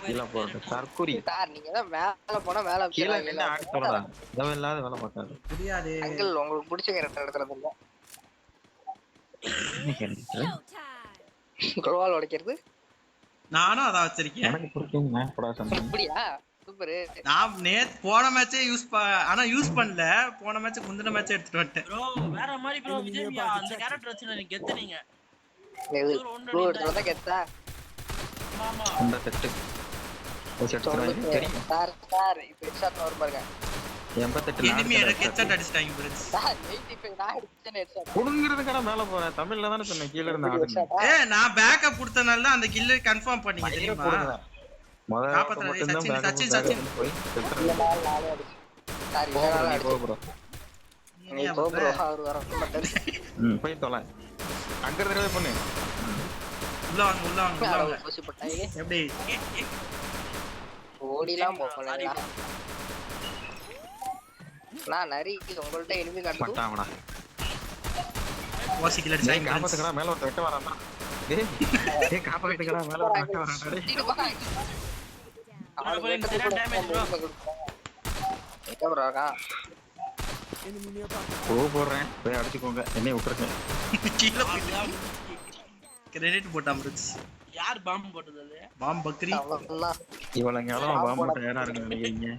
கீழ போறது தற்குறி சார் நீங்க தான் மேல போனா மேல கீழ நின்னு ஆடி சொல்லடா தேவையில்லாத வேலை பார்க்காது புரியாது அங்கிள் உங்களுக்கு பிடிச்ச கேரக்டர் எடுத்துறது இல்ல குளவால் உடைக்கிறது நானும் அதான் வச்சிருக்கேன் எனக்கு பிடிக்கும் நான் கூட சண்டை அப்படியா சூப்பர் நான் போன மேட்சே ஆனா யூஸ் பண்ணல போன மேட்ச் முந்தின மேட்ச் எடுத்துட்டு வந்துட்டேன் ப்ரோ வேற மாதிரி ப்ரோ விஜய் அந்த கேரக்டர் வச்சு நீங்க கெத்துனீங்க ப்ரோ எடுத்துறத கெத்தா ஆமா அந்த செட்டு செட்டு தெரியும் சார் சார் இப்போ ஹெட்ஷாட் வர பாருங்க 88 எனிமி ஹெட்ஷாட் அடிச்சிட்டாங்க பிரஸ் சார் 85 நான் அடிச்சேன் ஹெட்ஷாட் புடுங்கிறதுக்கான மேல போறேன் தமிழ்ல தானே சொன்னேன் கீழ இருந்து ஆடுங்க நான் பேக்கப் கொடுத்தனால தான் அந்த கில்ல கன்ஃபார்ம் பண்ணீங்க தெரியுமா முதல்ல சச்சின் போய் சார் ப்ரோ நீ போ ப்ரோ அவர் வர மாட்டாரு போய் தொலை அங்க தடவை பண்ணு உள்ள வாங்க போசி போட்டாங்க எப்படி ஓடிலாம் போகல நான் நரி உங்கள்ட்ட எனிமி காட்டுது பட்டாங்கடா ஓசி கில் அடிச்சாங்க காப்பாத்துக்கடா மேல ஒரு வெட்ட வரான்டா டேய் காப்பாத்துக்கடா மேல ஒரு வெட்ட வரான்டா டேய் அவன் போய் சரியா டேமேஜ் ப்ரோ இருக்கா போறேன் போய் அடிச்சுக்கோங்க என்னைய விட்டுருங்க கீழ கிரெடிட் போட்டான் பிரஸ் யார் பாம்பு போட்டது அது பாம் பக்ரி இவளங்கலாம் பாம்பு போட்டு ஏறா இருக்கு நினைக்கிறீங்க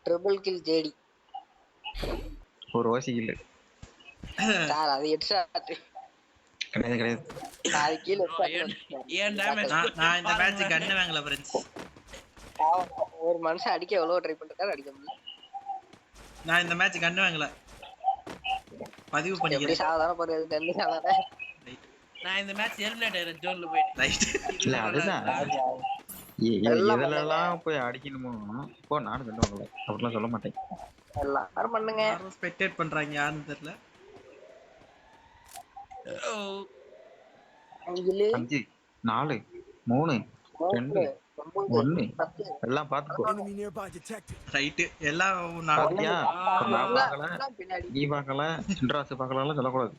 ட்ரிபிள் கில் ஜேடி ஒரு ஓசி கில் சார் அது ஹெட்ஷாட் கிடையாது அது கீழ ஏன் டேமேஜ் நான் இந்த மேட்ச் கண்ணு வாங்கல ஃப்ரெண்ட்ஸ் ஒரு மனுஷன் அடிக்க எவ்வளவு ட்ரை பண்ணிட்டாரு அடிக்க முடியல நான் இந்த மேட்ச் கண்ணு வாங்கல பதிவு எப்படி பண்ணிக்கிறேன் சாதாரண போறது டெல்லி சாதாரண நான் இந்த மேட்ச் எலிமினேட் ஆயிரேன் ஜோன்ல போயிட்டு ரைட் இல்ல அதுதான் இதெல்லாம் போய் அடிக்கணுமோ இப்போ நானும் கண்டு வாங்கல அப்படிலாம் சொல்ல மாட்டேன் எல்லாரும் பண்ணுங்க யாரும் ஸ்பெக்டேட் பண்றாங்க யாருன்னு தெரியல 5 4 3 2 1 எல்லாம் பாத்துக்கோ ரைட் எல்லாம் நான் பாத்தியா நான் பார்க்கல நீ பார்க்கல சின்ராஸ் பார்க்கலலாம் சொல்லக்கூடாது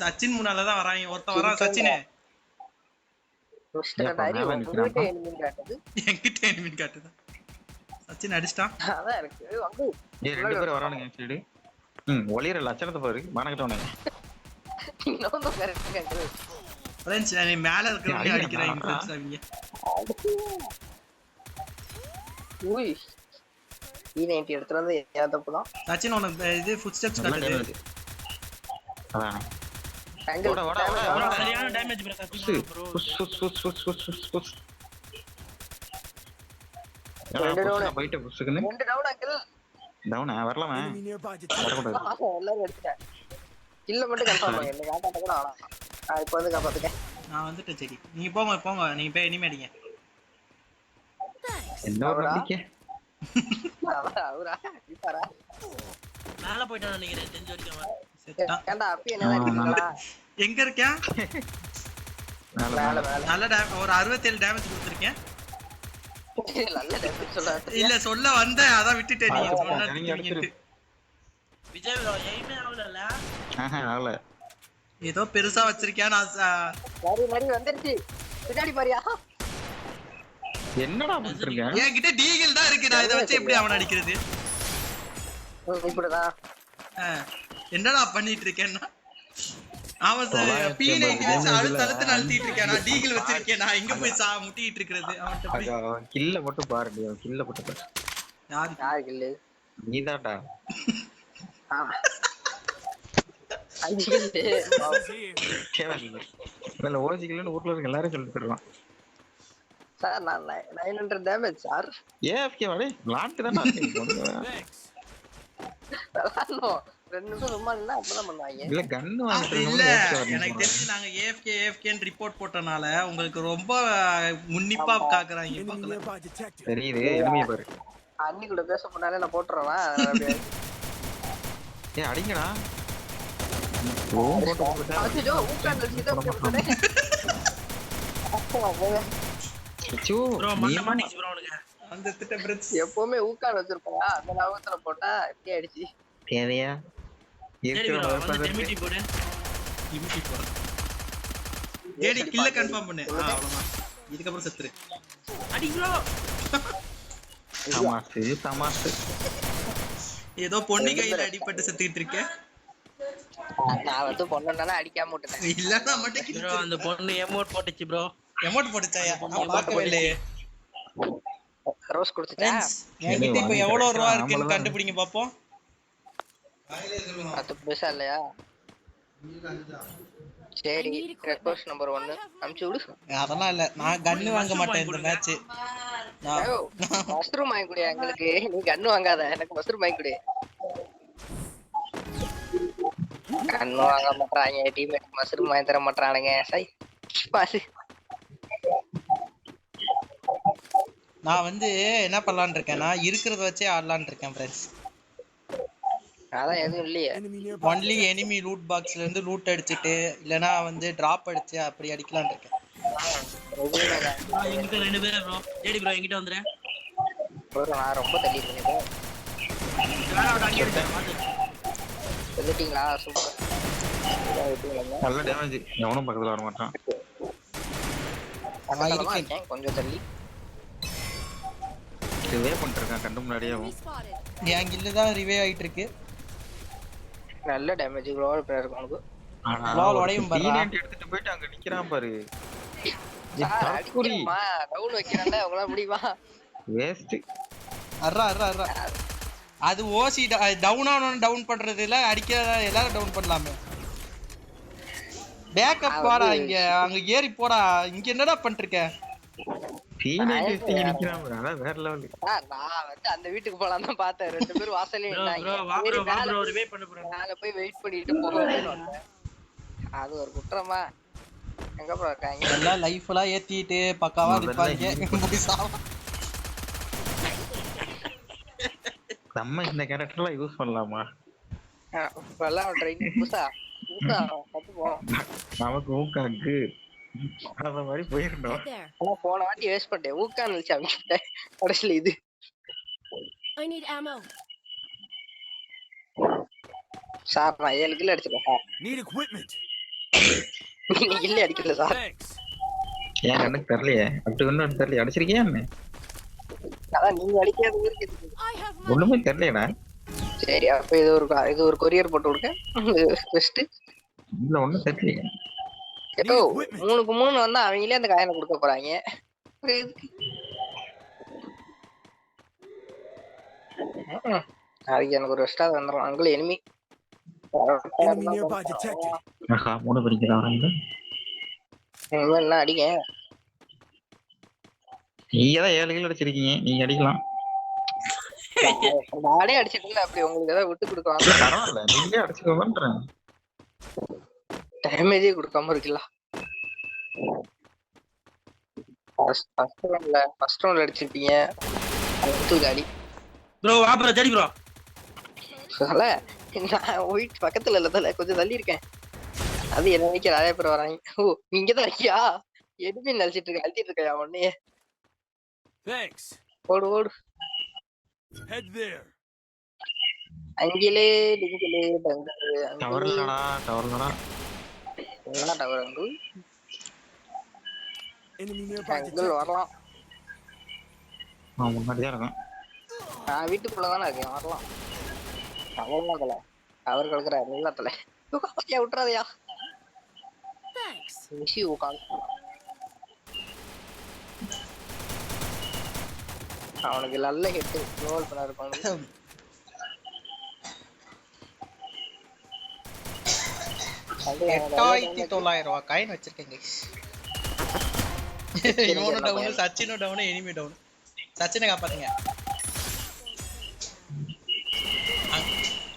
சச்சின் முன்னால தான் வராங்க ஒருத்தன் வரான் சச்சினே என்கிட்ட எனிமி காட்டுது சச்சின் அடிச்சிட்டான் அதான் இருக்கு வந்து ஏய் 2 பேர் வரானுங்க என் சைடு ஒளியற லட்சணத்தை பாரு மானகட்டவனே இன்னொரு கரெக்ட் ஃப்ரெண்ட்ஸ் நான் மேல இருக்கறவங்க அடிக்கறாங்க ஃப்ரெண்ட்ஸ் அவங்க உய் E90 எடுத்துட்டு வந்து ஏன் தப்புதான் சச்சின் உனக்கு இது ஃபுட் ஸ்டெப்ஸ் காட்டுது அதானே ஆங்கிள் ஓட சரியான டேமேஜ் ப்ரோ போயிட்டு புஷ்க்குன்னு ரெண்டு டவுன் ஆங்கிள் டவுனா வரலாமா வரக்கூடாது எல்லாரும் எடுத்துட்டேன் இல்ல மட்டும் கன்ஃபார்ம் பண்ணு என்ன காட்டாட்ட கூட ஆனா நான் இப்போ வந்து காப்பாத்துட்டேன் நான் வந்துட்டேன் சரி நீங்க போங்க நீங்க போய் எனிமே அடிங்க என்ன ஒரு நம்பிக்கை அவரா இப்பாரா மேல போய்ட்டான் நினைக்கிறேன் தெரிஞ்ச வரைக்கும் செத்தான் ஏன்டா அப்பி என்ன அடிக்கிறீங்களா எங்க இருக்கேன் மேல நல்ல ஒரு 67 டேமேஜ் கொடுத்திருக்கேன் நல்ல டேமேஜ் சொல்றாரு இல்ல சொல்ல வந்த அதான் விட்டுட்டேன் நீங்க சொன்னீங்க விஜய் ப்ரோ எய்மே ஆவலல ஆகல ஏதோ பெருசா வச்சிருக்கேன் நான் மரி வந்துருச்சு பின்னாடி பாரியா என்னடா பண்ணிருக்க என்கிட்ட டீகில் தான் இருக்கு நான் இத வச்சு எப்படி அவன அடிக்கிறது இப்படிதான் என்னடா பண்ணிட்டு இருக்கேன்னா அவன் P90 வச்சு அழுத்து அழுத்திட்டு இருக்கேன் நான் டீகில் வச்சிருக்கேன் நான் எங்க போய் முட்டிட்டு இருக்கிறது அவன்ட்ட போய் கில்ல மட்டும் பாரு கில்ல மட்டும் பாரு யார் கில்லு நீதான்டா இல்ல ஓசிக்கலன்னு ஊர்ல இருக்க எல்லாரும் சொல்லிட்டு இருக்கான் சார் நான் 900 damage sir AFK Wade land தான் ரெண்டு நிமிஷம் சும்மா இல்ல அப்பதான் பண்ணுவாங்க இல்ல கன் வாங்கிட்டு இல்ல எனக்கு தெரிஞ்சு நாங்க AFK ன்னு போட்டனால உங்களுக்கு ரொம்ப முன்னிப்பா காக்குறாங்க பக்கத்துல தெரியுது எனிமி பாரு அண்ணி கூட பேச போனாலே நான் போட்டுறேன் ஏய் அடிங்கடா ஓ போட்டு அச்சோ ஊக்காண்டல் சீதா போடுறே அச்சோ ப்ரோ மாட்டிச்சு ப்ரோ உனக்கு அந்த திட்ட பிரெட்ஸ் எப்பவுமே ஊக்கான் வச்சிருப்பாங்க அந்த லாபத்துல போட்டா எப்படி ஆயிடுச்சு தேவையா சரி ப்ரோ வந்து டெமிட்டி போடு டெமிட்டி போடு ஏடி கில்ல கன்ஃபார்ம் பண்ணு அவ்வளவுதான் இதுக்கப்புறம் செத்துரு. அடி ப்ரோ. தமாசு ஏதோ பொண்ணு கையில அடிபட்டு செத்துக்கிட்டு இருக்க. நான் வந்து பொண்ணுனால அடிக்காம விட்டுட்டேன். இல்லன்னா மட்டும் ப்ரோ அந்த பொண்ணு எமோட் போட்டுச்சு ப்ரோ. எமோட் போட்டுச்சாயா? நான் பார்க்கவே இல்லையே. ரோஸ் கொடுத்துட்டா ஃப்ரெண்ட்ஸ் என்கிட்ட இப்போ எவ்வளவு ரூபா இருக்குன்னு கண்டுபிடிங்க பாப்போம். 10 பைசா இல்லையா? சரி ரெக்வெஸ்ட் நம்பர் 1 அனுப்பிச்சு விடு. அதெல்லாம் இல்ல, நான் கன்னு வாங்க மாட்டேன் இந்த மேட்ச். மஷ்ரூம் வாங்கி கொடு எங்களுக்கு. நீ கன்னு வாங்காத, எனக்கு மஷ்ரூம் வாங்கி கொடு. கன்னு வாங்க மாட்டாங்க டீம்மேட், மஷ்ரூம் வாங்கி தர மாட்டானுங்க. சை பாஸ். நான் வந்து என்ன பண்ணலாம்னு இருக்கேன்னா இருக்கிறத வச்சே ஆடலாம்னு இருக்கேன் ஃப்ரெண்ட்ஸ். அதான் எதுவும் இல்லையே. ஒன்லி எனிமி லூட் பாக்ஸ்ல இருந்து லூட் அடிச்சிட்டு இல்லனா வந்து டிராப் அடிச்சு அப்படி அடிக்கலாம்னு இருக்கேன். என்கிட்ட 2 பேர் ப்ரோ. ஜேடி ப்ரோ என்கிட்ட வந்துறேன். ப்ரோ நான் ரொம்ப தள்ளி இருக்கேன். அங்க இருக்கேன் பாத்து. சொல்லிட்டீங்களா? சூப்பர். நல்ல டேமேஜ். எவனும் பக்கத்துல வர மாட்டான். கொஞ்சம் தள்ளி ரிவே பண்ணிருக்கான் கண்டு முன்னாடியே. என் கில்ல தான் ரிவே ஆயிட்டு இருக்கு. நல்ல டேமேஜ் க்ளோவல் பிளேயர் இருக்கு உனக்கு. க்ளோவல் உடையும் பாரு. டீனேட் எடுத்துட்டு போயிட்டு அங்க நிக்கறான் பாரு. அடிக்குமா டவுன் வைக்கறேன்டா உங்களால முடியுமா? வேஸ்ட். அர்ரா அது ஓசி டவுன் ஆனவன டவுன் பண்றது இல்ல, அடிக்கிறத எல்லாரும் டவுன் பண்ணலாமே. பேக்கப் போடா, அங்க ஏறி போடா. இங்க என்னடா பண்ணிருக்க? டீனேட் எடுத்து நிக்கறான் பாரு. அத வேற லெவல். நான் வந்து அந்த வீட்டுக்கு போலாம் தான் பார்த்தேன். 2 பேர் வாசல்ல நின்னாங்க. ப்ரோ வா ப்ரோ ரிவே பண்ணு ப்ரோ. நாங்க போய் வெயிட் பண்ணிட்டு போறோம். அது ஒரு குற்றமா? எங்க ப்ரோ இருக்காங்க? எல்லாம் லைஃப் எல்லாம் ஏத்திட்டு பக்காவா நிப்பாங்க. போய் சாவா. நம்ம இந்த கேரக்டர்லாம் யூஸ் பண்ணலாமா? எல்லாம் ட்ரைனிங் புதுசா கத்து போறோம். நமக்கு ஊக்காக்கு அந்த மாதிரி போயிருந்தோம். ஆனா போன வாட்டி வேஸ்ட் பண்ணிட்டேன். ஊக்கான்னு நினைச்சு அமிச்சிட்டேன். கடைசியில இது. I need ammo. சார் நான் 7 கில் அடிச்சிட்டேன் சார். Need equipment. நீ கில் அடிக்கல சார். Thanks. ஏன் எனக்கு தெரியலையே. அப்படி ஒன்றும் தெரியல. அடிச்சிருக்கியா என்ன? அதான் நீங்க அடிக்காத இருக்குது. I have ஒண்ணுமே தெரியலடா. சரி அப்ப இது ஒரு கொரியர் போட்டு விடுங்க. பெஸ்ட். இல்ல ஒண்ணும் தெரியலையே. ஏதோ 3க்கு 3 வந்தா அவங்களே அந்த காயினை கொடுக்க போறாங்க. அதுக்கு எனக்கு ஒரு ரெஸ்டா வந்துடும். அங்குள்ள எனிமி Enemy nearby detected. ஆஹா 3 படிக்கிறாங்க. என்ன அடிங்க. நீங்க தான் 7 கில் அடிச்சிருக்கீங்க. நீங்க அடிக்கலாம். நானே அடிச்சிட்டு அப்படி உங்களுக்கு ஏதாவது விட்டு கொடுக்கலாம். பரவாயில்ல நீங்களே அடிச்சுக்கோங்கன்றேன். டேமேஜே கொடுக்காம இருக்குல்ல. ஃபர்ஸ்ட் ரவுண்ட்ல அடிச்சிருப்பீங்க. அடுத்து காலி. ப்ரோ வா ப்ரோ ஜேடி ப்ரோ. சொல்ல நான் ஒயிட் பக்கத்துல இல்ல கொஞ்சம் தள்ளி இருக்கேன். அது என்ன வைக்க நிறைய பேர் வராங்க. ஓ நீங்க தான் இருக்கியா? எதுவுமே நினைச்சிட்டு இருக்க அழுத்திட்டு இருக்கையா உடனே? Thanks. ஓடு ஓடு. Head there. அங்கிலே டிங்கிலே டங்கரு டவர்லடா. என்ன டவர் அங்கு? Enemy nearby uncle detected. வரலாம். நான் முன்னாடி தான் இருக்கேன். நான் வீட்டுக்குள்ள தானே இருக்கேன். வரலாம். அவ்வளோதான் தலை. அவர் கலக்குற நல்லா தலை. பத்தியா விட்டுறாதையா? thanks. மிஷி உட்காந்து அவனுக்கு நல்ல ஹிட் ரோல் பண்ண இருக்கும். 8900 ரூபாய் காயின் வச்சிருக்கேன் गाइस. இவனோ டவுன், சச்சினோ டவுன், எனிமி டவுன். சச்சினை காப்பாத்துங்க.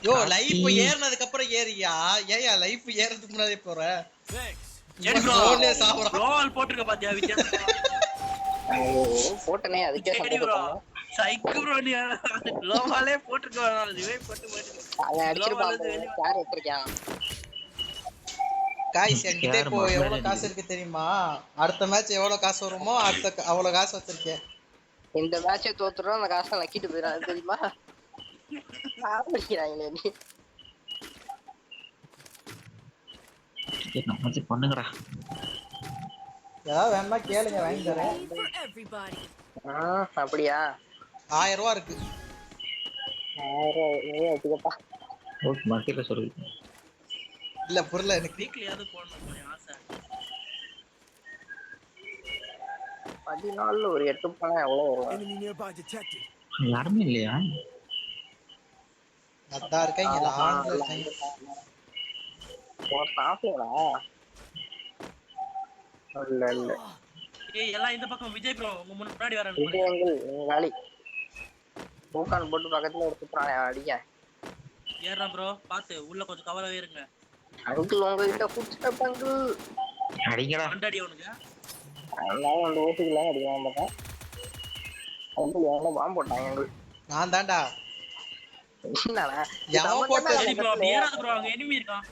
யோ லைஃப் ஏறனதுக்கு அப்புறம் ஏறியா? ஏயா லைஃப் ஏறதுக்கு முன்னாடியே போற? Thanks. ஜேடி ப்ரோ ஜோன்லயே சாவறா. க்ளோவல் போட்டுருக்க பாத்தியா வித்தியாசம். போட்டனே அதுக்கே ஜேடி ப்ரோ சப்போர்ட் சைக்கு ப்ரோ நீ க்ளோவலே போட்டுருக்க வேணாம். ரிவே போட்டு அவன் அடிச்சிருப்பான். யார் எடுத்திருக்கான்? காய்ஸ் என்கிட்ட இப்போ எவ்வளவு காசு இருக்கு தெரியுமா? அடுத்த மேட்ச் எவ்வளவு காசு வருமோ அடுத்த அவ்வளவு காசு வச்சிருக்கேன். இந்த மேட்சை தோத்துறோம் அந்த காசை நக்கிட்டு போயிடாது தெரியுமா? ஆரம்பிக்கிறாங்களே நீ. நம்ம பண்ணுங்கடா. ஏதாவது வேணுமா கேளுங்க வாங்கி தரேன். Free for everybody. அப்படியா? 1000 ரூபா இருக்கு. 1000 நீயே வச்சுக்கப்பா. ஓகே மார்க்கெட்ல சொல்லு. இல்ல புரியல எனக்கு. வீக்லியாவது போடணும் என் ஆசை. 14 ஒரு 8 பணம் எவ்வளவு வரும்? Enemy nearby detected. யாருமே இல்லையா? அதான் இருக்காங்க லாங்ல இருக்காங்க. சாப்பிடுங்களா? இல்ல ஏய் எல்லாம் இந்த பக்கம் விஜய் ப்ரோ உங்க முன்னாடி வரணும். விஜயங்கள் காலி. பூக்கான் போட்டு பக்கத்துல ஒரு சுற்றானே அடிக்க. ஏறா ப்ரோ பாத்து உள்ள கொஞ்சம் கவரவே இருங்க. அங்கிள் உங்ககிட்ட ஃபுட்ஸ்டெப் அங்கிள். அடிங்கடா. அண்டாடி அவனுக்கு. நான் அந்த ஓட்டுக்குள்ள அடிக்கலாம் பார்த்தேன். அங்கிள் எவனோ பாம்பு போட்டாங்க அங்கிள். நான் தான்டா. என்னடா? எவன் போட்ட சரி ப்ரோ அப்படி ஏறாத ப்ரோ அங்க எனிமி இருக்கான்.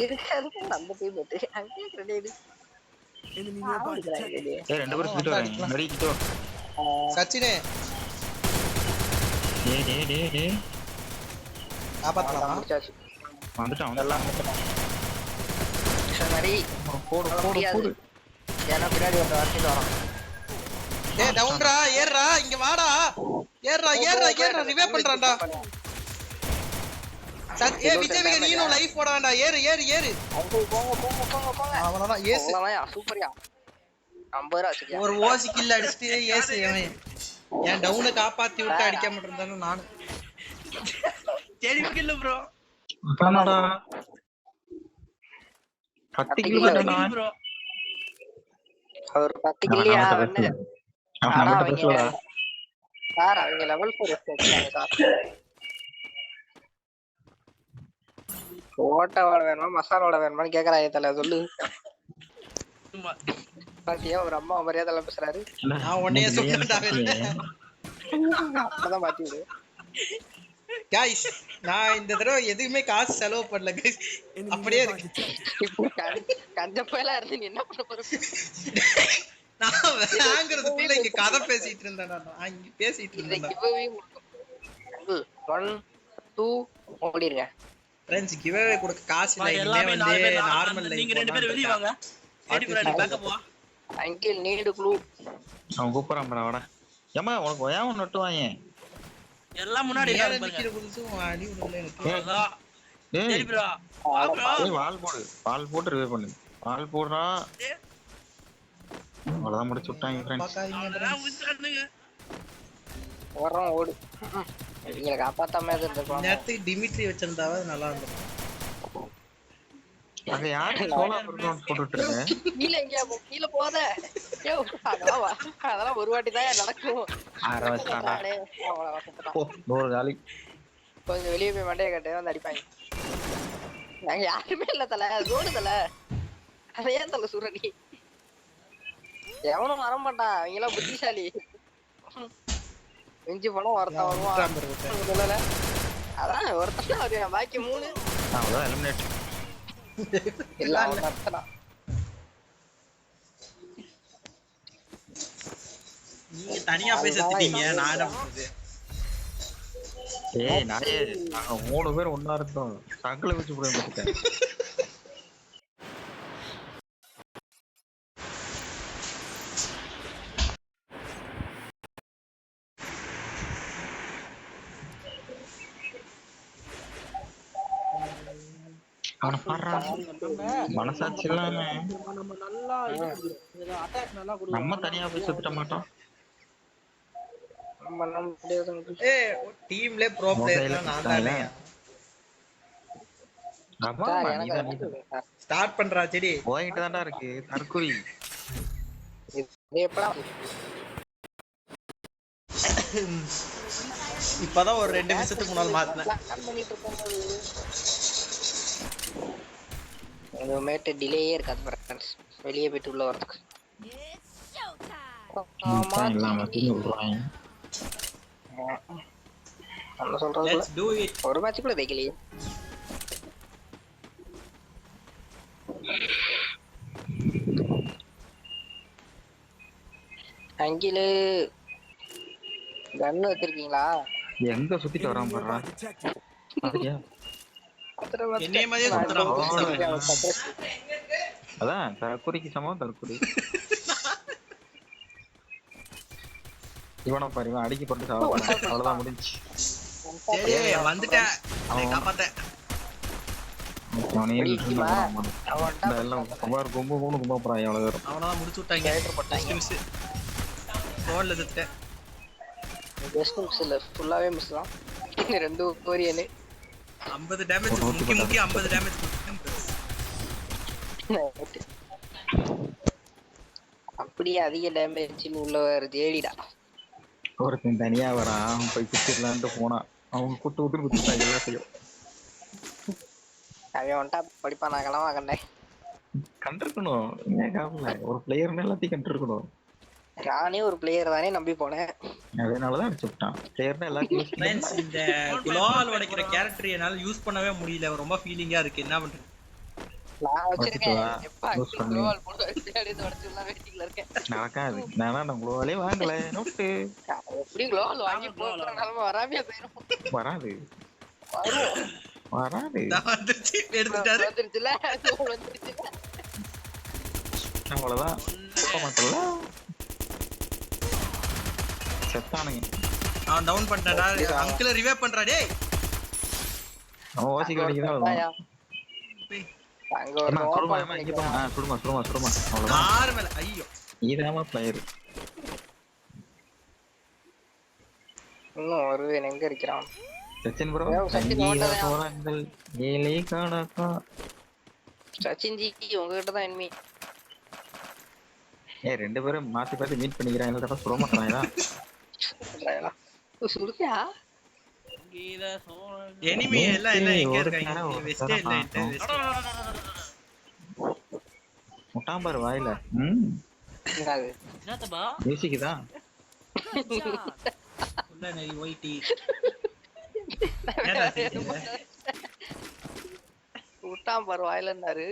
இருக்காது நம்ம டீம் போட்டு அங்கே கிரெடிட். Enemy nearby detected. ஏய் ரெண்டு பேரும் சுத்திட்டு வராங்க. மரி கிட்ட. சச்சினே டேய். காப்பாத்தலாமா? முடிச்சாச்சு. வந்துட்டான் எல்லாம். சரி போடு. ஏன்னா பின்னாடி ஒரு வார்த்தை வரும். டேய் டவுன்டா ஏறுடா இங்க வாடா. ஏறுடா ரிவே பண்றான்டா. ஏய் விஜய் நீனும் லைஃப் போட வேண்டாம். ஏறு. அங்கிள் போங்க. அவனதான் ஏசு. அவ்வளவுதான் சூப்பர்யா. 50 ரூபா வச்சுக்க. ஒரு ஓசி கில் அடிச்சிட்டு ஏசு அவன். என் டவுனை காப்பாத்தி விட்டு அடிக்காம இருந்தானே நானு. சரி கில்ல ப்ரோ. அதானடா. 10 கிலோடா. ப்ரோ அவர் 10 கில்லியா வந்து. ஆனா அவங்க சார் அவங்க லெவல் 4 வச்சிருக்காங்க சார். ஓட்டோட வேணுமா மசாலோட வேணுமான்னு கேக்குறாங்க தல சொல்லு. சும்மா பாத்தியா ஒரு அம்மா மரியாதைல பேசுறாரு. நான் உன்னையே சொல்லிட்டா அப்பதான் பாத்திடு. गाइस நான் இந்த தடவை எதுவுமே காசு செலவு பண்ணல गाइस. அப்படியே இருக்கு. கஞ்ச போயல இருந்து நீ என்ன பண்ண போற? நான் வாங்குறதுக்குள்ள இங்க கதை பேசிட்டு இருந்தேன். நான் இங்க பேசிட்டு இருந்தேன். கிவ்அவே 1 2 ஓடிடுங்க. फ्रेंड्स கிவ்அவே கொடுக்க காசு இல்ல. எல்லாமே இனிமே வந்து நார்மல் லைஃப். நீங்க ரெண்டு பேரும் வெளிய வாங்க. ஏடி ப்ரோ நீ பேக்கப் வா. அங்கிள் நீடு க்ளூ. அவன் கூப்பிடுறான் bro வாடா. ஏமா உனக்கு ஏன் நட்டுவாங்க? எல்லாம் முன்னாடி இருக்காங்க நிக்கிற பாருங்க. புதுசும் அடி விடல எனக்கு. அதான். டேய் சரி ப்ரோ. வா ப்ரோ. நீ வால் போட்டு ரிவே பண்ணு. வால் போடுறா. அவ்வளவுதான் முடிச்சு விட்டாங்க फ्रेंड्स. பாக்காதீங்க அதான் விட்டானுங்க. ஓடுறோம் ஓடு. நீங்க காப்பாத்தாம இருந்திருக்கலாம். நேத்துக்கு டிமிட்ரி வச்சிருந்தாவே நல்லா இருந்திருக்கும். அங்க யாரு சோலா பிரவுன் போட்டுட்டு இருக்க? கீழ போத. ஏய் அதெல்லாம் ஒரு வாட்டி தான் நடக்கும். ஆரவஸ்தாடா. அவ்வளவுதான். ஓ 100 காலி. கொஞ்சம் வெளிய போய் மண்டைய கட்டு வந்து அடிப்பாங்க. நாங்க யாருமே இல்ல தல. ரோடு தல. அத ஏன் தல சுரடி? எவனும் வர மாட்டான். அவங்க எல்லாம் புத்திசாலி. வெஞ்சி பணம் ஒருத்தன் வருவான். அதான் ஒருத்தன் வருவான். பாக்கி 3 அவ்வளவுதான் எலிமினேட். இல்ல அவன் அத்தனா. நீங்க தனியா போய் செத்துட்டீங்க. நான் என்ன பண்றது? ஏய் நானே நாங்க 3 பேர் ஒண்ணா இருக்கோம். சங்கல வச்சு போய் வந்துட்டேன். அவன பாறா. மனசாட்சி இல்லாம நம்ம நல்லா அட்டாக் நல்லா நம்ம தனியா போய் சுத்த மாட்டோம். நம்ம நம்ம முடியாது. ஏய் டீம்ல ப்ரோ பிளேயர்லாம் நான் தானே. ஆமா நீ ஸ்டார்ட் பண்றா செடி. போயிட்டு தான்டா இருக்கு தற்குறி. இது எப்படா இப்பதான் ஒரு 2 நிமிஷத்துக்கு முன்னால மாத்துனேன். பண்ணிட்டு இருக்கும்போது இந்த மேட் டிலேயே இருக்காது ஃப்ரெண்ட்ஸ். வெளியே போயிட்டு உள்ள வரதுக்கு. ஆமா இல்லாம தீனி விடுறாங்க. நம்ம சொல்றது லெட்ஸ் டு இட். ஒரு மேட்ச் கூட வைக்கலையே. அங்கிலு கன் வச்சிருக்கீங்களா? எங்க சுத்திட்டு வராம பாறா. பாத்தியா? என்னைய மாதிரியே சுத்துறான். அதான் தற்குறிக்கு சமம் தற்குறி. இவனை பாரு இவன் அடிக்கப்பட்டு சாவ அவ்வளவுதான் முடிஞ்சு. சரி வந்துட்டேன் காப்பாத்தேன். அவனே முடிக்குமா? இந்த எல்லாம் குமார் கும்பு மூணு கும்பா போறான் எவ்வளவு பேரும். அவ்வளவுதான் முடிச்சு விட்டாங்க. மிஸ் ரோல்ல செத்துட்டேன். ஜஸ்ட் மிஸ் இல்ல ஃபுல்லாவே மிஸ் தான். ரெண்டு கோரியனு 50 டேமேஜ் முக்கிய 50 டேமேஜ் அப்படியே அதிக டேமேஜ் உள்ளவர் ஜேடிடா. ஒருத்தன் தனியா வரான் அவன் போய் குத்திடலான்ட்டு போனான். அவங்க குத்து குத்துட்டாங்க எல்லாத்தையும். அவன் வந்துட்டா படிப்பான் நான் கிளம்ப கண்டேன். கண்டிருக்கணும் என்ன காரணம் ஒரு பிளேயர்னு எல்லாத்தையும் கண்டிருக்கணும். நானே ஒரு பிளேயர் தானே நம்பி போனேன். அதனாலதான் அடிச்சு விட்டான். பிளேயர்னா எல்லாத்தையும் ஃப்ரெண்ட்ஸ் இந்த குளோவால் உடைக்கிற கேரக்டர் என்னால யூஸ் பண்ணவே முடியல. ரொம்ப ஃபீலிங்கா இருக்கு. என்ன பண்றது? நான் வச்சிருக்கேன். எப்ப குளோவால் போட்டு அப்படியே உடைச்சுலாம் வெயிட்டிங்ல இருக்கேன். நடக்காது. நானா நான் குளோவாலே வாங்கல நோட்டு. எப்படி குளோவால் வாங்கி போற நிலைமை வராமையா போயிடும். வராது வந்துருச்சு எடுத்துட்டாரு. வந்துருச்சுல வந்துருச்சுல அவ்வளவுதான். மாட்டல செத்தானுங்க. அவன் டவுன் பண்ணிட்டான்டா. அங்கிள் ரிவைவ் பண்றா டேய். அவன் ஓசிக்கு அடிக்குதா அங்க ஒரு சுடுமா இங்க போமா சுடுமா அவ்வளவுதான். ஆறு மேல ஐயோ நீதாமா பிளேயர். இன்னும் ஒரு எங்க இருக்கிறான் சச்சின் ப்ரோ சச்சின் போறாங்கள் ஏலே காணக்கா. சச்சின் ஜி உங்ககிட்ட தான் என்மி. ரெண்டு பேரும் மாத்தி மீட் பண்ணிக்கிறாங்க. இல்ல சுட மாட்டாங்களா சுடுக்கியா எனிமி எல்லாம் எங்க இருக்காங்க? வெஸ்டே இல்ல வெஸ்ட் முட்டாம்பார் வாயில என்னது என்னத்தப்பா மியூசிக் தான். உள்ள நெய் ஒயிட்டி கூட்டாம் பரவாயில்லன்னாரு.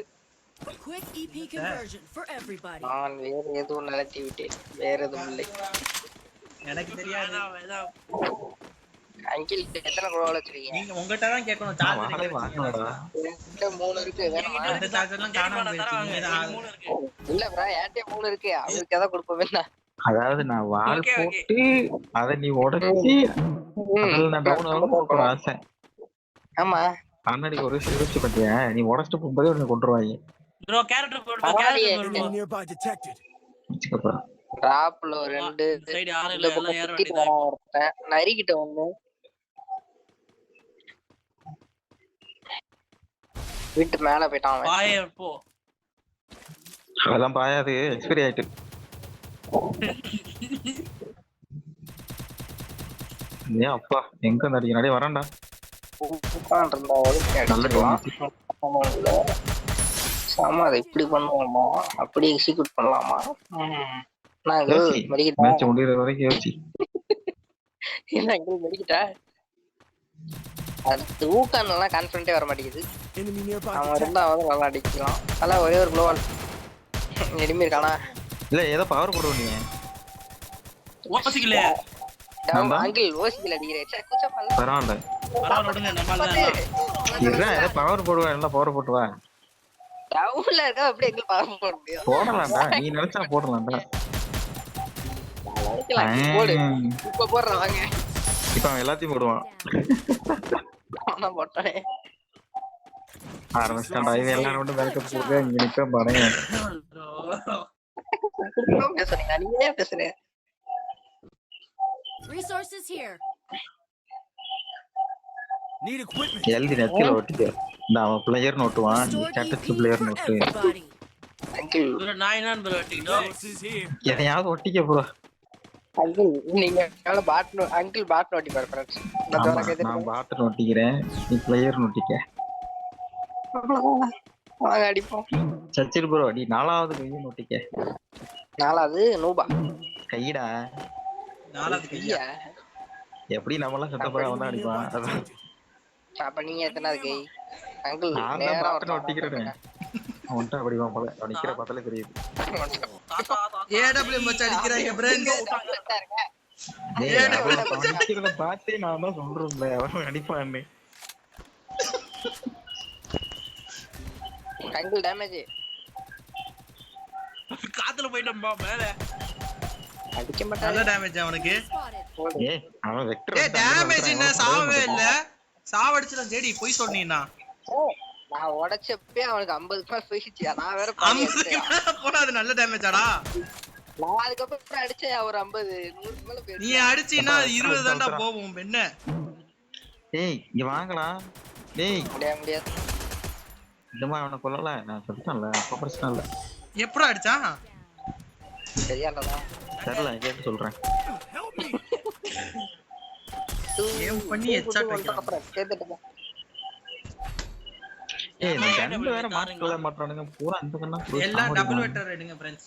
Quick EP conversion for everybody. நான் வேற எதுவும் நடத்தி விட்டேன். வேற எதுவும் இல்லை. எனக்கு தெரியாது. அங்கிள் எத்தனை குளோவால் வச்சிருக்கீங்க? நீங்க உங்ககிட்ட தான் கேட்கணும். சார்ஜர் வாங்கடா. 3 இருக்கு. வேணுமா? அந்த சார்ஜர்லாம் காணாம போயிடுச்சு. இல்ல ப்ரோ ஏன்டே 3 இருக்கு. அவருக்கு எதை கொடுப்போம்னா அதாவது நான் வால் போட்டு அத நீ உடைச்சி அதுல நான் டவுன் ஆகணும் ஆசை. ஆமா அண்ணாடி ஒரு யோசிச்சு பாத்தியா நீ உடச்சிட்டு போகும்போதே உன்னை கொண்டுருவாங்க. ப்ரோ கேரக்டர் போடு Enemy nearby detected. டிராப்ல 2 சைடு ஆறு இந்த எல்லாம் ஏற பக்கம் வேண்டியதா ஒருத்தன் நரிக்கிட்ட ஒண்ணு. வீட்டு மேல போயிட்டான் அவன். பாய போ. அதெல்லாம் பாயாது எக்ஸ்பைரி ஆயிட்டு. ஏன் அப்பா எங்க நடிகை வரேன்டா. ஆமா அதை இப்படி பண்ணுவோமா அப்படி எக்ஸிக்யூட் பண்ணலாமா? மேட்ச் முடியற வரைக்கும் யோசி. என்ன அங்கிள் மெடிக்கிட்டா? அது ஊக்கான் எல்லாம் கான்ஃபிடென்ட்டே வர மாட்டேங்குது. Enemy nearby அவன் detected. இருந்தா வந்து நல்லா அடிக்கலாம். அதெல்லாம் ஒரே ஒரு குளோவால் எனிமி இருக்கானா? இல்ல ஏதோ பவர் போடுவோம் நீ. ஓசிக்கல அங்கிள் ஓசிக்கல அடிக்கிறேன். சே குச்சா பண்ணல. பரவாயில்ல. பரவாயில்ல நம்மால தான். இல்ல ஏதோ பவர் போடுவா இல்ல பவர் போட்டு வா. டவுன்ல இருக்கா அப்படியே எங்க பவர் போட முடியும்? போடலாம்டா நீ நினைச்சா போடலாம்டா. போடு இப்ப போடுறேன் வாங்க. இப்ப அவன் எல்லாத்தையும் போடுவான். ஆனா போட்டானே ஆரம்பிச்சான்டா. இவன் எல்லாரும் மட்டும் பேக்கப் போடுங்க இங்க நிக்க பாருங்க. பேசுறீங்க நீங்க பேசுறேன். Resources here. Need equipment. எழுதி நெத்தில ஒட்டிக்க. இந்த அவன் பிளேயர் நோட்டுவான் நீ Stored status EP player for note. everybody. Uncle bro நான் என்ன ப்ரோ டிக்டோ Resources here. எதையாவது ஒட்டிக்க ப்ரோ. அங்கிள் நீங்க எவ்வளவு பாட் அங்கிள் பாட் நோட்டி பாரு ஃப்ரெண்ட்ஸ். நான் பாட்டு நோட்டிக்கிறேன் நீ பிளேயர் நோட்டிக்க. வாங்க அடிப்போம். சச்சிரு ப்ரோ நீ 4வது கையை நோட்டிக்க. 4வது நூபா கைடா 4வது கையா? எப்படி நம்மலாம் செட்டப்பா வந்து அடிப்பான். அதான் அப்ப நீங்க எத்தனாவது கை? அங்கிள் நான் தான் பாட்டு நோட்டிக்கிறேன். அவன்ட்ட அப்படிவான் போல. அவன் நிக்கிற பார்த்தாலே தெரியுது. ஏடபிள்யூ மச்ச அடிக்கிறாங்க ஃப்ரெண்ட்ஸ். அவன் நிக்கிறத பார்த்தே நான் தான் சொல்றேன்ல அவன் அடிப்பான்னு. அங்கிள் டேமேஜ் காத்துல போய்ட்டோம்பா மேல. அடிக்க நல்ல மாட்டாங்க. டேமேஜ் அவனுக்கு. Spotted. ஏய் அவன் வெக்டர் ஏய் டேமேஜ் என்ன சாவவே இல்ல. சாவடிச்சலாம் ஜேடி போய் சொன்னீனா. நான் உடைச்சப்பே அவனுக்கு 50 மேல போயிடுச்சு. நான் வேற பாதி 50 அடிச்சேன். போனா அது நல்ல டேமேஜாடா. நான் அதுக்கப்புறம் அடிச்சேன் ஒரு 50 100 மேல நீ போயிடுச்சு. அடிச்சீனா 20 தான்டா போவும் என்ன. ஏய் இங்க வாங்கடா டேய் முடியாது. இதமா அவனை கொல்லல நான் சொல்லிட்டேன்ல அப்ப பிரச்சனை இல்ல எப்படா அடிச்சான்? சரியானதா? தெரியல கேட்டு சொல்றேன் ஏம் பண்ணி ஹெட்ஷாட் வைக்கிறான். அப்புறம் கேட்டுட்டு ஏய் இந்த கன் வேற மாட்டல மாட்டறானுங்க பூரா அந்த கண்ணா எல்லாம் டபுள் வெட்டர் எடுங்க फ्रेंड्स.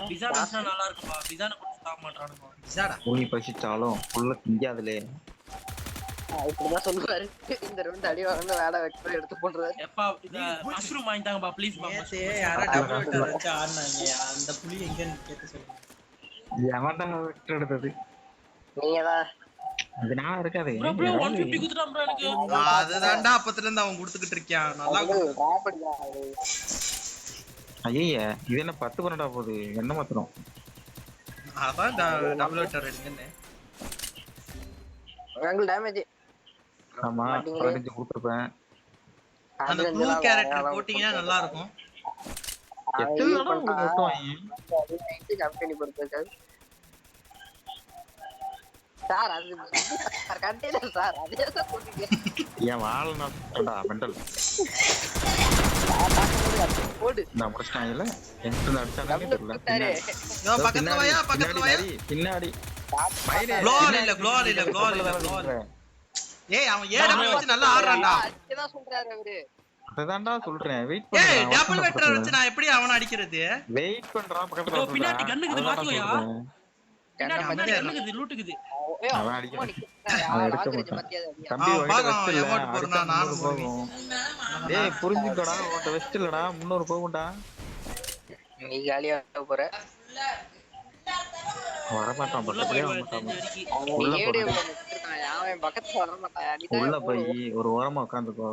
பிஸா வச்சா நல்லா இருக்குப்பா. பிஸான கொடுத்து சாப்பிட மாட்டானுங்க. பிஸாடா. பூனி பசிச்சாலும் ஃபுல்லா திங்காதுலே இப்படிதான் சொல்லுவாரு. இந்த ரெண்டு அடி வாங்க வேலை வைக்க எடுத்து போடுறாரு. எப்பா இத மஷ்ரூம் வாங்கி தாங்கப்பா ப்ளீஸ் பா. நேத்து யாரோ டபுள் வெட்டர் வச்சு ஆடுனாங்க. அந்த புலி எங்கன்னு கேட்டு சொல்லுங்க. எவன்டா வெக்டர் எடுத்தது நீங்கதான் அது நான் இருக்காது ப்ரோ ப்ரோ 150 குடுத்துட்டான் ப்ரோ எனக்கு. அதுதான்டா அப்பத்துல இருந்து அவன் கொடுத்துக்கிட்டு இருக்கான். நல்லா ஐயா இது என்ன 10 பண்ணடா போகுது என்ன மாத்திரம் அதான் டபுள் வெட்டர் எடுங்கன்னு. உங்களுக்கு டேமேஜ். ஆமா 15 கொடுத்துருப்பேன் அந்த ப்ளூ கேரக்டர் போட்டீங்கன்னா நல்லா இருக்கும். எத்தனை தடவை உங்களுக்கு மட்டும் வாங்கி கம்பெனி பொறுத்து சார் அது கண்டெய்னர் சார் அதே தான் போட்டீங்க. என் வாழை நான் மெண்டல் போடு நான் முடிச்சிட்டாங்கல்ல எங்க அடிச்சானே தெரியல யோ பக்கத்துல வாயா பக்கத்துல வாயா. பின்னாடி க்ளோர் இல்ல. ஏய் அவன் ஏடபிள்யூ வச்சு நல்லா ஆடுறான்டா. அதுதான் சொல்றாரு அவரு. அததான்டா சொல்றேன் வெயிட் ஏய் பண்றேன் டபுள் வெட்டர் வச்சு நான் எப்படி அவனை அடிக்கிறது? வெயிட் பண்றான் பக்கத்துல ப்ரோ பின்னாடி கண்ணுக்கு பாத்துக்கோயா. பின்னாடி அமைதியா கண்ணுக்கு லூட்டுக்குது. அவன் அடிக்கிறான் அவன் எடுக்க வாங்குறது மாட்டான். மத்தியாத அடியா. தம்பி அவன் உன்கிட்ட பாரு, வெஸ்ட் இல்ல amount போடுறான், அடிச்சா நானும் 300 போகும் ஏய் புரிஞ்சுக்கடா உன்கிட்ட வெஸ்ட் இல்லடா 300 போகும்டா நீ காலியா போற. வரமாட்டான் பக்கத்துலயே வரமாட்டான் அவன் ஏடு வச்சிருக்கான். அவன் பக்கத்துல வர மாட்டான். உள்ள போய் ஒரு ஓரமா உட்காந்துக்கோ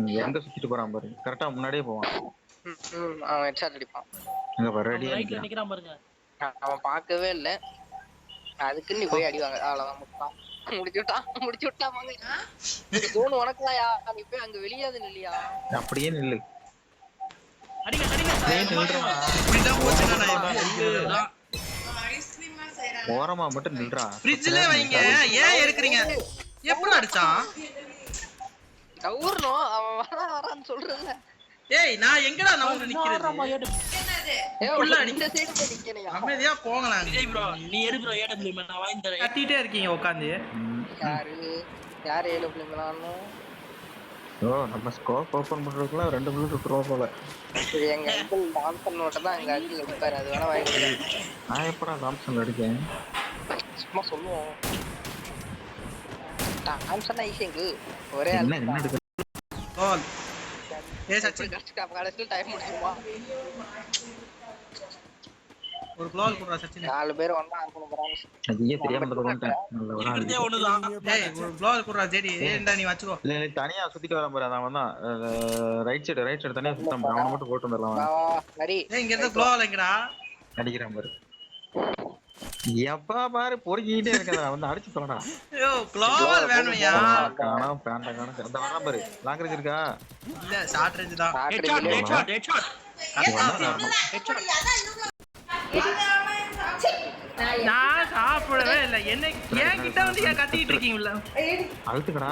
நீ எங்க சுத்திட்டு போறான் பாரு கரெக்டா முன்னாடியே போவான் அவன் ஹெட்ஷாட் அடிப்பான். இங்க வர ரெடியா ரைட்ல நிக்கறான் பாருங்க. அவன் பார்க்கவே இல்ல. அதுக்கு நீ போய் அடிவாங்க. அவ்வளவுதான் முடிச்சு விட்டான் வாங்க. தோணு உனக்குதாயா நீ போய் அங்க வெளியாது இல்லையா? அப்படியே நில்லு அடிங்க அடிங்க. இப்படிதான் போச்சுன்னா நான் என்ன ஓரமா மட்டும் நில்றா ஃப்ரிட்ஜ்ல வைங்க. ஏன் எடுக்குறீங்க? எப்படி அடிச்சான்? கவுர்னோ அவன் வரான்னு சொல்றல. ஏய் நான் எங்கடா நவுந்து நிக்கிறது? உள்ள அடி. இந்த சைடு போய் நிக்கலையா? அமைதியா போங்கலாம். விஜய் ப்ரோ நீ எடு ப்ரோ ஏடபிள்யூ நான் வாங்கி தரேன். கத்திட்டே இருக்கீங்க உட்கார்ந்து. யாரு ஏழு பிள்ளைங்களான்னு ஓ நம்ம ஸ்கோப் ஓபன் பண்றதுக்குள்ள 2 மினிட் விட்டுருவோம் போல இது எங்க அங்கிள் டான்சன் மட்டும் தான் எங்க அங்கிள் எடுப்பாரு. அது வேணா வாங்கி நான் எப்படா தாம்சன் அடிக்கேன் சும்மா சொல்லுவோம். டான்சன் ஐசிங்கு ஒரே என்ன என்ன எடுக்க கோல். ஏய் சச்சின் கடைசியில் டைம் முடிச்சுமா? ஒரு க்ளோல் குடுறா சச்சின். 4 பேர் ஒண்ணா ஆன் போறாங்க. அதையே தெரியாம வந்துட்டேன் நல்ல ஒரு ஆள் இருக்கிறதே ஒண்ணுதான். ஏய் ஒரு க்ளோல் குடுறா ஜெடி. ஏன்டா நீ வச்சுக்கோ. இல்ல இல்ல தனியா சுத்திட்டு வரான் பாரு அவன் தான் ரைட் சைடு தனியா சுத்தம் பாரு அவனை மட்டும் போட்டு வந்துடலாம் வா சரி. ஏய் இங்க இருந்து க்ளோல் எங்கடா? அடிக்கிறான் பாரு எப்பா பாரு பொறுக்கிட்டே இருக்கடா வந்து அடிச்சு சொல்லடா ஐயோ க்ளோல் வேணும்யா. காணோம் பேண்ட காணோம் அந்த வரான் பாரு லாங் ரேஞ்ச் இருக்கா இல்ல ஷார்ட் ரேஞ்ச் தான். ஹெட்ஷாட். நான் சாப்பிடவே இல்ல. என்ன ஏன் கிட்ட வந்து ஏன் கத்திட்டு இருக்கீங்களா? அழுத்துக்கடா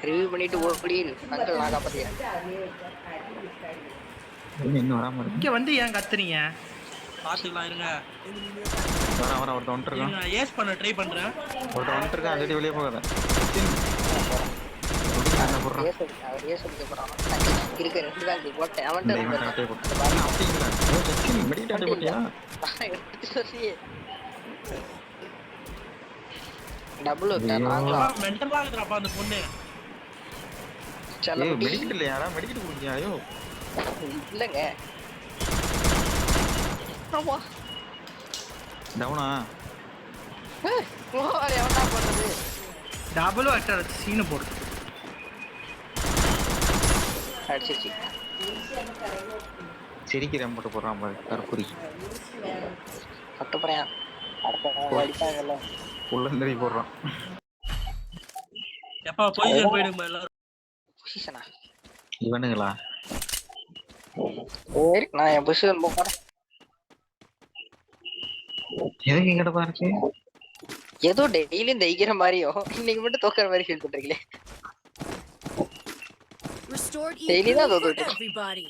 ரிவ்யூ பண்ணிட்டு ஓடி அங்கிள் நான் காப்பாத்திக்கிறேன். இன்னும் வராம இருக்கு இங்க வந்து ஏன் கத்துறீங்க? பாத்துக்கலாம் இருங்க. வர ஒருத்தன் வந்துருக்கான் நான் ஏஸ் பண்ண ட்ரை பண்றேன். ஒருத்தன் வந்துருக்கான் அடி வெளியே போகாத என்ன போடுறான் அவர் ஏஸ் எடுக்க போறான். இருக்க 2 பேக் போட்டேன். அவன்கிட்ட மெடிடேட் பண்ணியா டபுள் மென்டலா இருக்குறாப்பா அந்த பொண்ணு. ஏய் மெடிக்கெட் இல்லையாடா மெடிக்கெட் குடுக்கியா ஐயோ இல்லங்க. ஆமா டவுனா ஓ எவன்டா போடுறது? டபுள் வெக்டர் சீன் போடு. அடிச்சிச்சு. சிரிக்கிறேன் போட்டு போடுறான் பாரு தற்குறி. பட்டு போறேன் அடிப்பாங்கல்ல. புள்ளந்தறி போடுறான். எப்பா பொசிஷன் போயிடுங்க எல்லாரும். பொசிஷனா இவனுங்களா? சரி நான் என் பொசிஷன் போறேன். எதுக்கு இங்கட பாருச்சு? ஏதோ டெய்லியும் தைக்கிற மாதிரியும் இன்னைக்கு மட்டும் தோக்குற மாதிரி ஃபீல் பண்றீங்களே. Restored Daily EP தான் for தோத்துட்டு. everybody.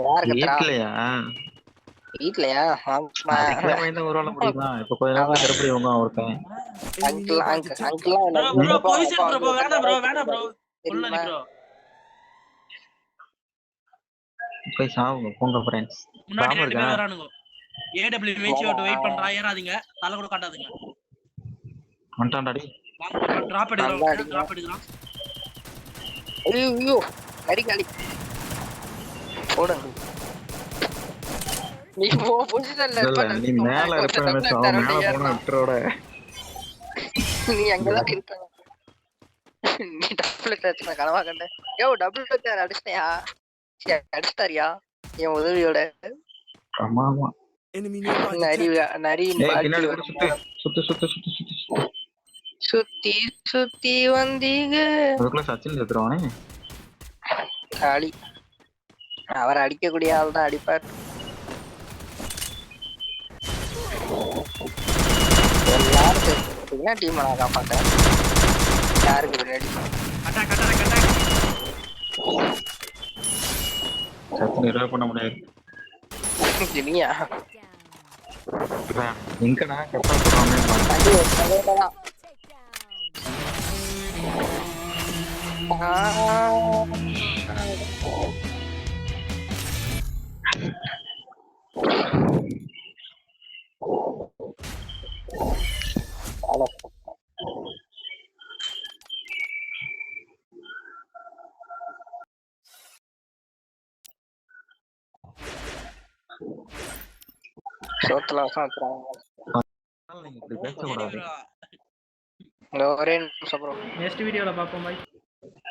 யாரு கத்துறா? வீட்லயா? வீட்லயா? ஆமா. அதுக்கெல்லாம் பயந்தா ஒரு வேளை முடியுமா? இப்ப கொஞ்ச நேரத்துல கருப்படி வாங்க ஒருத்தன். Enemy uncle nearby uncle detected. அங்கிள்லாம் ப்ரோ பொசிஷன் ப்ரோ வேணாம் ப்ரோ வேணாம் ப்ரோ. உள்ள தெரியுமா? நிக்கிறோம். போய் சாவுங்க போங்க ஃப்ரெண்ட்ஸ். முன்னாடி பாம்பு 2 இருக்கா? பேர் வரானுங்க. AW வெயிட் விட்டு வெயிட் பண்றா ஏறாதீங்க. தல கூட காட்டாதீங்க. வந்துட்டான்டாடி. வாங்க டிராப் எடுக்கறோம். டிராப் எடுக்கறோம். ஐயோ கடி போடுங்க. நீ போ பொசிஷன்ல இல்ல நீ மேல இருப்ப நினைச்சோம். மேல போன விட்டுறோட. நீ அங்கதான் இருக்க. நீ டபுள் டச் கனவா கண்ட. யோ டபுள் டச் அடிச்சிட்டியா? அடிச்சிட்டாரியா என் உதவியோட? ஆமா ஆமா. Enemy nearby நரி detected. நரியின் ஏய் வாழ்க்கை பின்னாடி வரும். சுத்து சுத்து சுத்து சுத்து சுத்து. சுத்தி சுத்தி வந்தீங்க. அதுக்குள்ள சச்சின் செத்துருவானே. காளி அவர் அடிக்கக்கூடிய ஆள் தான் அடிப்பார். எல்லாரும் சேர்த்துக்கிட்டீங்கன்னா டீம் நான் காப்பாட்டேன். யாருக்கு பின்னாடி attack attack attack. Sachin revive பண்ண முடியாது. ஜினியா எங்கடா கப்பா சொல்றானே. அது தலையிலதான். சோத்துல வச்சுறாங்க. நீங்க இப்படி பேசக்கூடாது. ஒரே நிமிஷம் ப்ரோ. நெக்ஸ்ட் வீடியோல பாப்போம். பை.